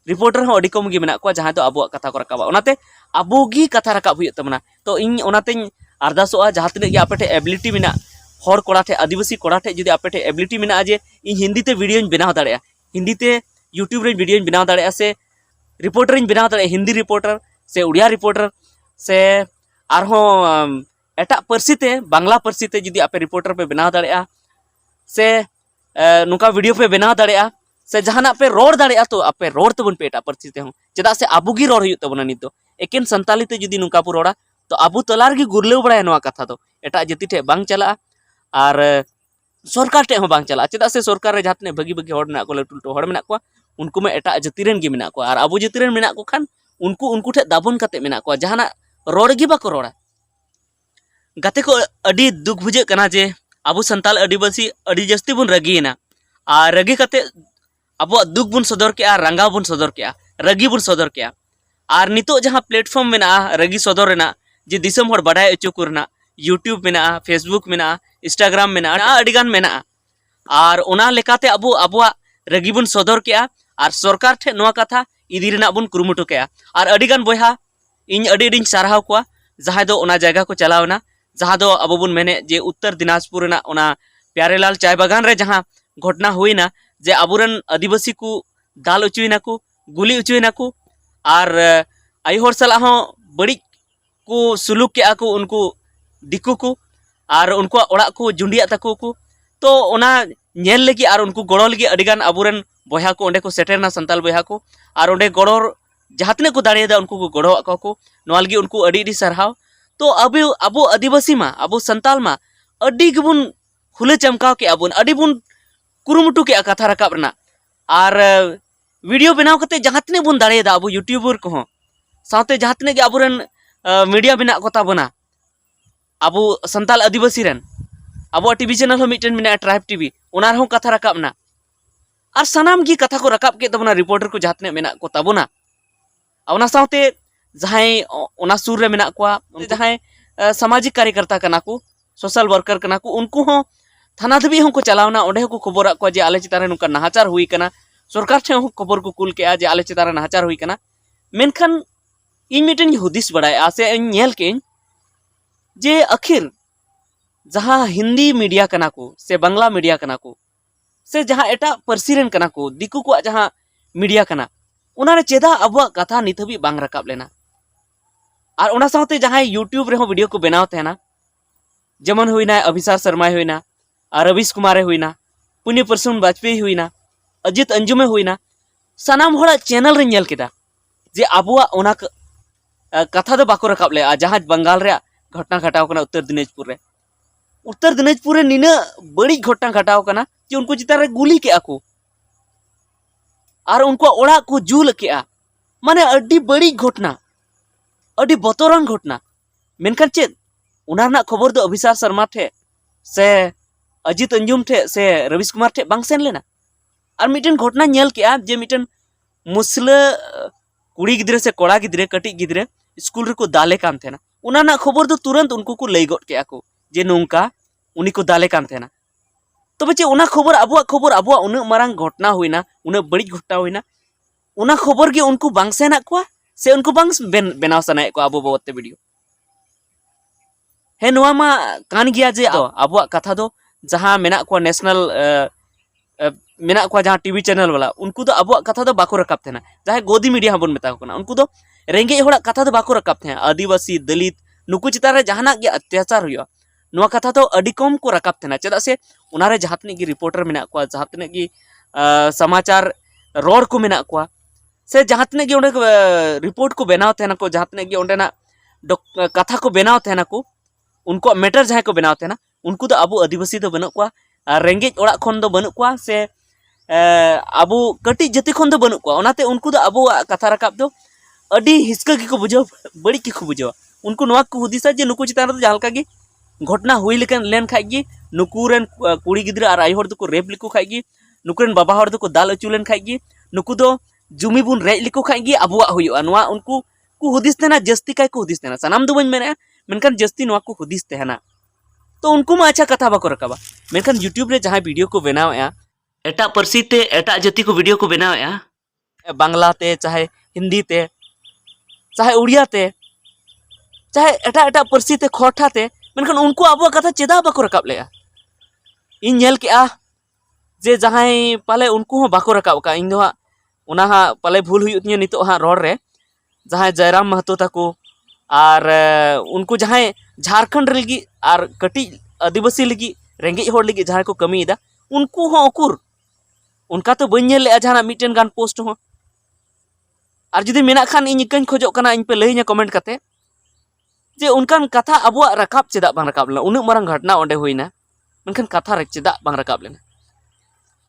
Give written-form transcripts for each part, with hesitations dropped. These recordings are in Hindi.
रिपोर्टर हो अडी कम गे मेना को जहां दो अबुआ कथा को रकाबा ओनाते अबुगी कथा रकाब हुई तमना तो इन ओनाते अरदासोआ जहां तने गे आपेटे एबिलिटी मेना हर कोड़ा ठे आदिवासी कोड़ा ठे जुदी आपेटे एबिलिटी मेना जे इन हिंदी ते वीडियो बनाव दाड़े हिंदी ते यूट्यूब रे वीडियो बनाव दाड़े से रिपोर्टर बनाव दाड़े हिंदी रिपोर्टर से उड़िया रिपोर्टर से आरहों एटा परसीते बांग्ला परसीते जुदी आपे रिपोर्टर पे बनाव दाड़े से नुका वीडियो पे बनाव दाड़े से जहाना पे रोड दाड़े तो आपे रोड तबन पे एटा परसीते हो चेदा से आबुगी रोड हुई तबना नित दो एकेन संताली ते जुदी नुका पु रोड़ा तो आबू तलार गी गुरलेव बड़ाय नवा कथा दो एटा जाति ठे बांग चला और सरकार ठे हो बांग चला चेदा से सरकार रे जहातने भगी भगी होड़ मेना को लटू लटू होड़ मेना को उनको में एटा जाति रेन गी मेना को और आबू जाति रेन मेना को खान उनको ठे दाबन कते मेना को जहाना रोड गी बाको रोड़ा गाते को अडी दुख बुझे कना जे आबू संताल आदिवासी अडी जस्ती बुन रगीना और रगी कते अब दुख बुन सदर के रंगा बुन सदर के रगी बुन सदर के और नितो जहाँ प्लेटफॉर्म में रगी सदर रेना जे दिसम हर बाडाय अचो को रेना यूट्यूब में फेसबुक में इंस्टाग्राम में अडिगान में और ओना लेकाते अबो अबुआ रगी बुन सदर के और सरकार ठे नवा कथा इदी रेना बुन कुरुमुटु के और अडिगान बयहा इन अडिडिन सारहाव को जहाँ दो ओना जगह को चलावना जहाँ दो अब बुन मेने जे उत्तर दिनाजपुर रेना ओना प्यारेलाल चाय बागान रे जहाँ घटना हुईना जे अबुरन आदिवासी को दाल उचुना को गुली उचुना को और आई हर सला हो बड़ी को सुलूक के को उनको दिकू को और उनको ओड़ा को जुंडिया तको को तो ओना नेल लगी और उनको गड़ो लगी अडिगान अबुरन बयहा को ओंडे को सेटेरना संताल बयहा को और ओंडे गड़ो जहातने को दाड़ेदा उनको को गड़ो को नोआ लगी उनको अडी अडी सरहाव तो अबो अबो आदिवासी मा अबो संताल मा अडी गबुन हुले चमकाव के अबुन अडी बुन कुरुमुटु के कथा रकाब रना और वीडियो बनाव कते जहातने बुन दाड़ेदा अबो यूट्यूबर को साथे जहातने के अबुरन मीडिया बना को ताबना अबो संताल आदिवासी रन अबो टीवी चैनल हो मिटन मेना ट्राइब टीवी ओना रहो कथा रकाबना और सनाम की कथा को रकाब के तबना रिपोर्टर को जहातने मेना को ताबना ओना साथे जहां ओना सुर रे मेना को जहां सामाजिक कार्यकर्ता कना को सोशल वर्कर कना को उनको हो थाना धबी को चलावना ओंडे को खबर को जे आले चितारे नुका नाहाचार हुई कना सरकार ठे खबर को कुल के जे आले चितारे नाहाचार हुई कना मेनखान इन मिटन हुदिस बड़ाया से नेल के जे आखिर जहाँ हिंदी मीडिया कना को से बांग्ला मीडिया कना को से जहाँ एटा परसीरेन कना को दिकू को जहाँ मीडिया कना उनारे चेदा अब कथा नित हबी बांग रकाब लेना और उना साथे जहाँ यूट्यूब रे वीडियो को बनाव तेना जेमन हुईना अभिसार शर्मा हुईना रवीश कुमार हुईना पुण्य प्रसून वाजपेयी हुईना अजित अंजुमे हुईना सानाम होड़ा चैनल रे नेल केदा जे अबुआ ओना कथा दो बाको रकाब ले जहाँ बंगाल रे घटना घटाव कना उत्तर दिनाजपुर रे निना बड़ी घटना घटाव कना जे उनको चितार रे गुली के आको और उनको ओड़ा को जुल के माने अड्डी बड़ी घटना अड्डी बतोरान घटना मेनखान चेद उना ना खबर दो अभिसार शर्मा ठे से अजित अंजुम ठे से रवीश कुमार ठे बांग सेन लेना और मिटन घटना नेल के जे मिटन मुसला कुड़ी गिद्रे से कोड़ा गिद्रे कटी गिद्रे स्कूल रे को दाले कान थेना उना ना खबर दो तुरंत उनको को लई गट के को जे नोंका उनी को दाले कान थेना तो बच्चे उना खबर अबुआ उन मारंग घटना हुईना उन बड़ी घटना हुईना उना खबर के उनको बांग सेना को से उनको बांग बनाव सनाए को अबो बवते वीडियो हे नोआ मा कान गया जे अबुआ कथा दो जहाँ मेना को नेशनल मेना को जहाँ टीवी चैनल वाला उनको तो अबुआ कथा दो बाको रकाब थे जहाँ गोदी मीडिया हबन मेता को उनको तो रेंगे होड़ा कथा दो बाको रकाब थे आदिवासी दलित नुकु चितार जहाना के अत्याचार हुआ नुआ कथा तो अडी कम को रकाब थे चेदा से उनारे जहाँ तने की रिपोर्टर मेना को जहाँ तने की समाचार रोड को मेना को से जहाँ तने की उन्हें रिपोर्ट को बनाव थे को जहाँ तने की उन्हें कथा को बनाव थे को उनको मैटर जहाँ को बनाव थे उनको तो अबो आदिवासी तो बनू को रेंगे ओड़ा खन दो बनू को से अबो कटी जाति खन दो बनू को ओनाते उनको तो अबो कथा रकाब दो अडी हिस्का की को बुझो बड़ी की को बुझो उनको नवा को हुदिसा जे नुकु चितान तो जहालका की घटना हुई लेन खाई नुकुरन कुड़ी गिद्रा और आई हर को रेप लिको खाई नुकुरन बाबा हर को दाल अचू लेन खाई नुकु दो जुमी बुन रेज लिको खाई अबुआ हुआ नवा उनको को हुदिस तेना जस्ती काय को हुदिस तेना सनाम दो बन मेना मेनखान जस्ती नवा को हुदिस तेना तो उनको मा अच्छा कथा बाको रकाबा मेनखान यूट्यूब रे जहाँ वीडियो को बनाव एटा परसी ते एटा जाति को वीडियो को बनाव बांग्लाते चाहे हिंदी ते चाहे उड़िया ते चाहे एटा एटा पार्सी ते खोरठा ते मेनखान उनको आबो कथा चेदा बाको रकाब लेआ इन नेल के जे जहां पाले उनको हो बाको रकाब का इन दो उना हा पाले भूल हुई उतनी नितो हा रोड रे जहां जयराम महतो तको और उनको जहां झारखंड लगी और कटी आदिवासी लगी रेंगे होड़ लगी जहां को कमी दा उनको हो अकुर उनका तो बन नेल ले जहां मिटन गान पोस्ट हो और जुदी मेना खान इन इकन खोजो कना इन पे लईना कमेंट करते जे उनकान कथा अबुआ रकाब चेदा बांग रकाब लेना उन मारंग घटना ओंडे हुईना मेनखान कथा रे चेदा बांग रकाब लेना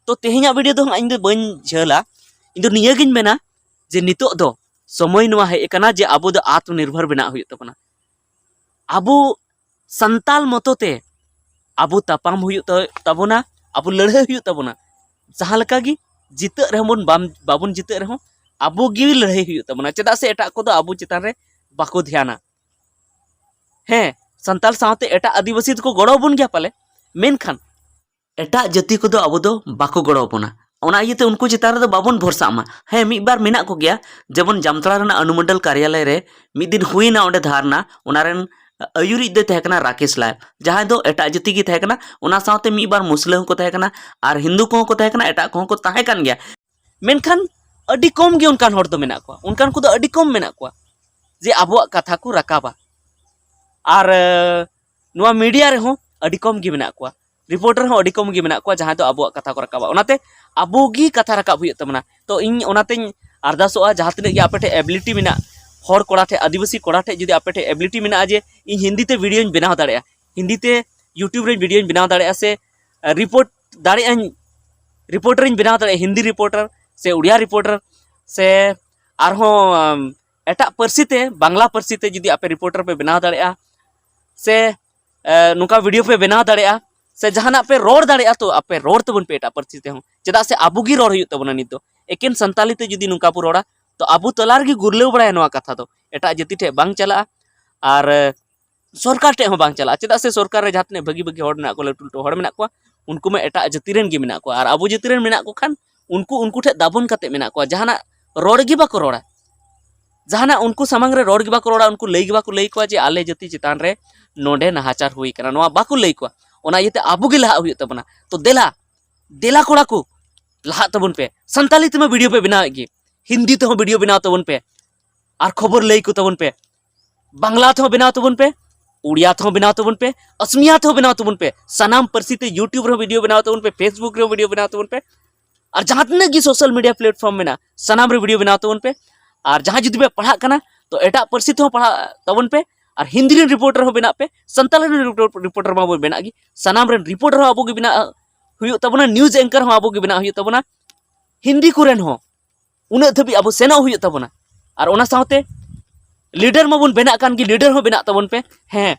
तो तेहेኛ वीडियो दो इन दो बन झेला इन दो निया गिन मेना जे नितो दो समय नवा हे कना जे अबो दो आत्मनिर्भर बना हुई तबना अबो संताल मतोते अबो तापाम हुई तबना अबो लड़ाई हुई तबना जहां लका गी जित रहमन बाबुन जित रहो अबो गी लड़ाई हुई तबना चेदा से एटा को दो अबो चितान रे बाको ध्याना हैं संताल सावते एटा आदिवासी को गड़ो बन गया पाले मेनखान एटा जाति को दो अबो दो बाको गड़ो बना ओना इयते उनको चितान रे दो बाबन भरसा मा हैं मिद बार मेना को गया जबन जामतला रना अनुमंडल कार्यालय रे मिद दिन हुईना ओंडे धारना ओनारेन अयुरी दे तहकना राकेश लाल जहां दो एटा जाति की तहकना ओना सावते मिद बार मुस्लिम को तहकना और हिंदू को तहकना एटा को तहकन गया मेनखान अडी कम गे उनकान होड़ दो मेना को उनकान को दो अडी कम मेना को जे अबुआ कथा को रकाबा और नुआ मीडिया रे हो अडी कम गे मेना को रिपोर्टर हो अडी कम गे मेना को जहां दो अबुआ कथा को रकाबा ओनाते अबुगी कथा रकाब हुई तमना तो इन ओनातेñ अरदासोआ जहां तिने गे आपेटे एबिलिटी मेना हर कोड़ा ठे आदिवासी कोड़ा ठे जुदी आपेटे एबिलिटी मेना जे इन हिंदी ते वीडियो बनाव दाड़ेया हिंदी ते यूट्यूब रे वीडियो बनाव दाड़ेया से रिपोर्ट दाड़ेया रिपोर्टर बनाव दाड़ेया हिंदी रिपोर्टर से उड़िया रिपोर्टर से आरहो एटा पार्सी ते बांग्ला पार्सी ते जुदी आपे रिपोर्टर पे बनाव दाड़ेया से नुका वीडियो पे बनाव दाड़ेया से जहाना पे रोड दाड़ेया तो आपे रोड तबन पे एटा पार्सी ते हो चेदा से आबुगी रोड हुई तबना नित दो एकेन संताली ते जुदी नुका पु रोड़ा तो आबू तलार गी गुरलेव बड़ाया नवा कथा दो एटा जाति ठे बांग चला और सरकार ठे हो बांग चला चेदा से सरकार रे जहातने भगी भगी होड़ मेना को लटू लटू होड़ मेना को उनको में एटा जाति रेन गे मेना को और आबू जाति रेन मेना को खान उनको ठे दाबन कते मेना को जहाना रोड गी बाको रोड़ा जहाना उनको सामंग रे रोड गी बाको रोड़ा उनको लई गी बाको लई को जे आले जाति चितान रे नोडे नहाचार हुई कना नवा बाको लई को ओना इते आबू गी लहा हुई तबना तो देला देला कोड़ा को लहा तबन पे संताली ते वीडियो पे बनाव गी हिंदी ते वीडियो बनाव तबन पे और खबर लई को तबन पे बांग्ला ते बनाव तबन पे उड़िया ते बनाव तबन पे असमिया ते बनाव तबन पे सनाम पार्सी ते यूट्यूब रे वीडियो बनाव तबन पे फेसबुक रे वीडियो बनाव तबन पे और जहां तने गी सोशल मीडिया प्लेटफॉर्म में ना सनाम रे वीडियो बनाव तबन पे और जहां जुदी पे पढ़ा कना तो एटा पार्सी ते पढ़ा तबन पे और हिंदी रे रिपोर्टर हो बना पे संताल रे रिपोर्टर मा बना गी सनाम रे रिपोर्टर हो अबो गी बना हुई तबना न्यूज एंकर हो अबो गी बना हुई तबना हिंदी कुरेन हो उना धबी अब सेना हुई तबना और ओना सावते लीडर माबन बना कान गी लीडर हो बना तबन पे हैं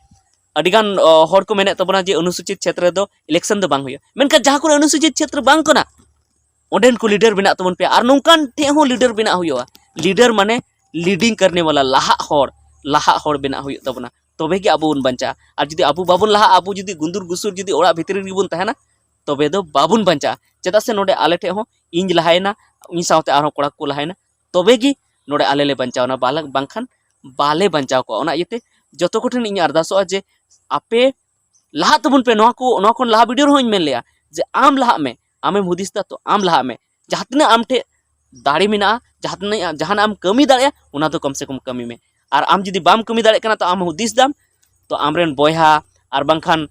अडिगान हर को मेने तबना जे अनुसूचित क्षेत्र दो इलेक्शन दो बांग हुई मेनका जहां को अनुसूचित क्षेत्र बांग कोना ओडेन को लीडर बना तबन पे और नौकान ठे हो लीडर बना हुआ लीडर माने लीडिंग करने वाला लाहा हर बना हुई तबना तबे गे अबो बन बंचा और जुदी अबो बाबन लाहा अबो जुदी गुंदुर गुसुर जुदी ओड़ा भितरी रे बन तहना तबे दो बाबुन बंचा चेदा से नोडे आले ठे हो इंज लहायना इन सावते आरो कोड़ा को लहायना तबे गी नोडे आले ले बंचावना बालक बांखान बाले बंचाव को ओना इते जतो कोठन इन अरदासोआ जे आपे लहा तबन पे नोआ को लहा वीडियो रो इन मेन लेया जे आम लहा में आमे हुदिसता तो आम लहा में जहातने आम ठे दाड़ी मेना जहान आम कमी दाड़े उना तो कम से कम कमी में और आम जुदी बाम कमी दाड़े कना तो आम हुदिस दाम तो आमरेन बोयहा और बांखान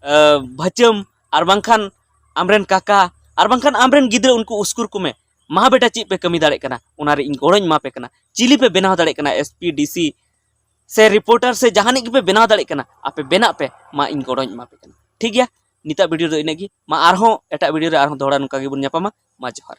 भचम और बांखान आमरेन काका और बांखान आमरेन गिद्र उनको उस्कुर को में मा बेटा ची पे कमी दाड़े कना उना रे इन गोड़ों मा पे कना चिली पे बनाव दाड़े कना एसपी डीसी से रिपोर्टर से जहाने पे बनाव दाड़े कना आपे बेना पे मा इन गोड़ों मा पे कना ठीक गया निता वीडियो दो इनेगी मा आरहों एटा वीडियो रे आरहों दोड़ा नुका गे बुन ᱧᱟᱯᱟᱢᱟ मा जोहार।